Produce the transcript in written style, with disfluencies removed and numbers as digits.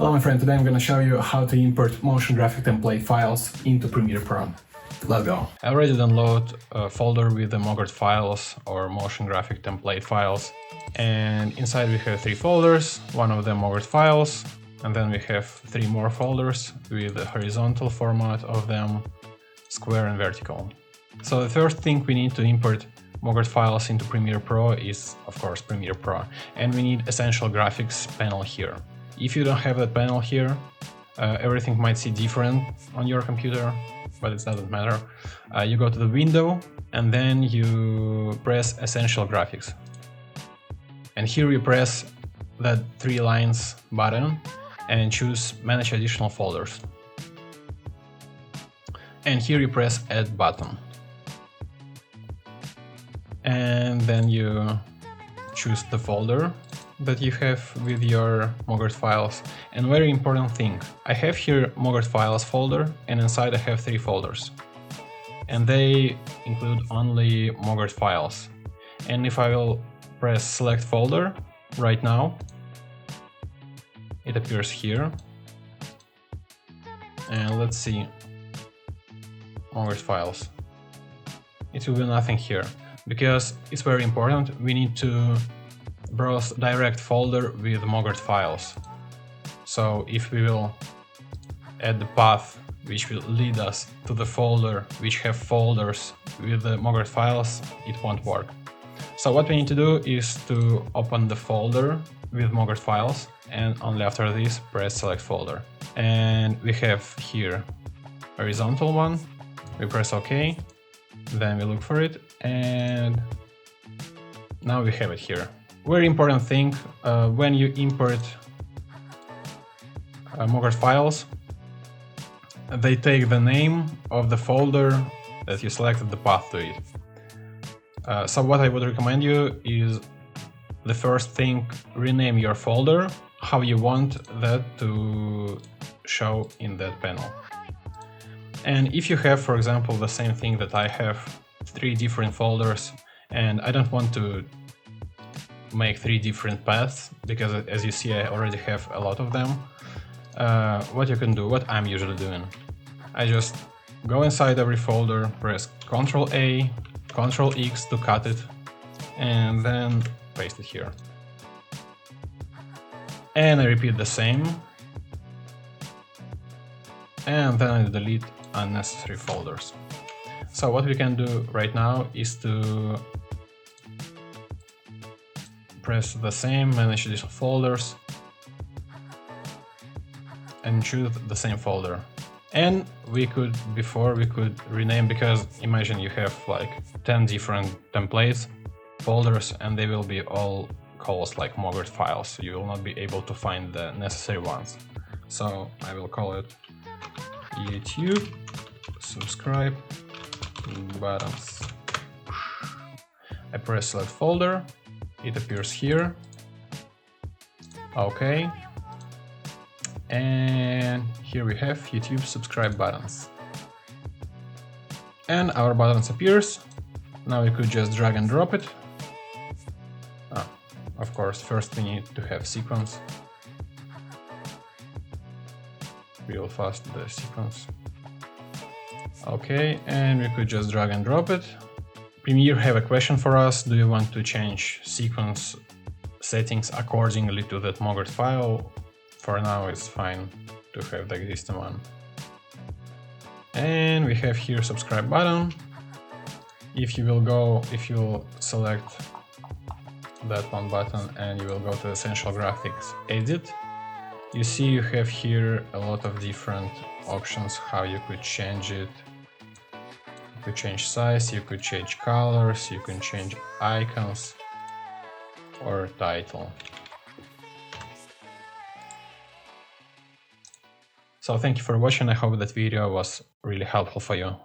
Hello my friend, today I'm going to show you how to import motion graphic template files into Premiere Pro. Let's go. I already downloaded a folder with the Mogrt files or motion graphic template files, and inside we have 3 folders, one of them Mogrt files, and then we have 3 more folders with the horizontal format of them, square and vertical. So the first thing we need to import Mogrt files into Premiere Pro is, of course, Premiere Pro, and we need Essential Graphics panel here. If you don't have that panel here, everything might see different on your computer, but it doesn't matter. You go to the window and then you press Essential Graphics. And here you press that 3 lines button and choose Manage Additional Folders. And here you press Add button. And then you choose the folder that you have with your Mogrt files. And very important thing, I have here Mogrt files folder, and inside I have 3 folders. And they include only Mogrt files. And if I will press select folder right now, it appears here. And let's see, Mogrt files. It will be nothing here, because it's very important. We need to browse direct folder with Mogrt files. So if we will add the path which will lead us to the folder which have folders with the Mogrt files, it won't work. So what we need to do is to open the folder with Mogrt files, and only after this press select folder. And we have here horizontal one, we press OK, then we look for it, and now we have it here. Very important thing, when you import Mogrt files, they take the name of the folder that you selected the path to it. So what I would recommend you is the first thing, rename your folder how you want that to show in that panel. And if you have, for example, the same thing that I have, 3 different folders, and I don't want to make 3 different paths, because as you see I already have a lot of them, what you can do, what I'm usually doing, I just go inside every folder, press Ctrl A, Ctrl X to cut it, and then paste it here. And I repeat the same, and then I delete unnecessary folders. So what we can do right now is to press the same, manage additional folders, and choose the same folder. And before we could rename, because imagine you have like 10 different templates, folders, and they will be all called like Mogrt files, so you will not be able to find the necessary ones. So I will call it YouTube subscribe buttons. I press select folder, it appears here. Okay. And here we have YouTube subscribe buttons. And our buttons appears. Now we could just drag and drop it. Of course, first we need to have sequence. Real fast the sequence. Okay, and we could just drag and drop it. Premiere have a question for us. Do you want to change sequence settings accordingly to that Mogrt file? For now it's fine to have the existing one. And we have here subscribe button. If you will select that one button and you will go to Essential Graphics Edit, you see you have here a lot of different options how you could change it. You could change size, you could change colors, you can change icons or title. So thank you for watching. I hope that video was really helpful for you.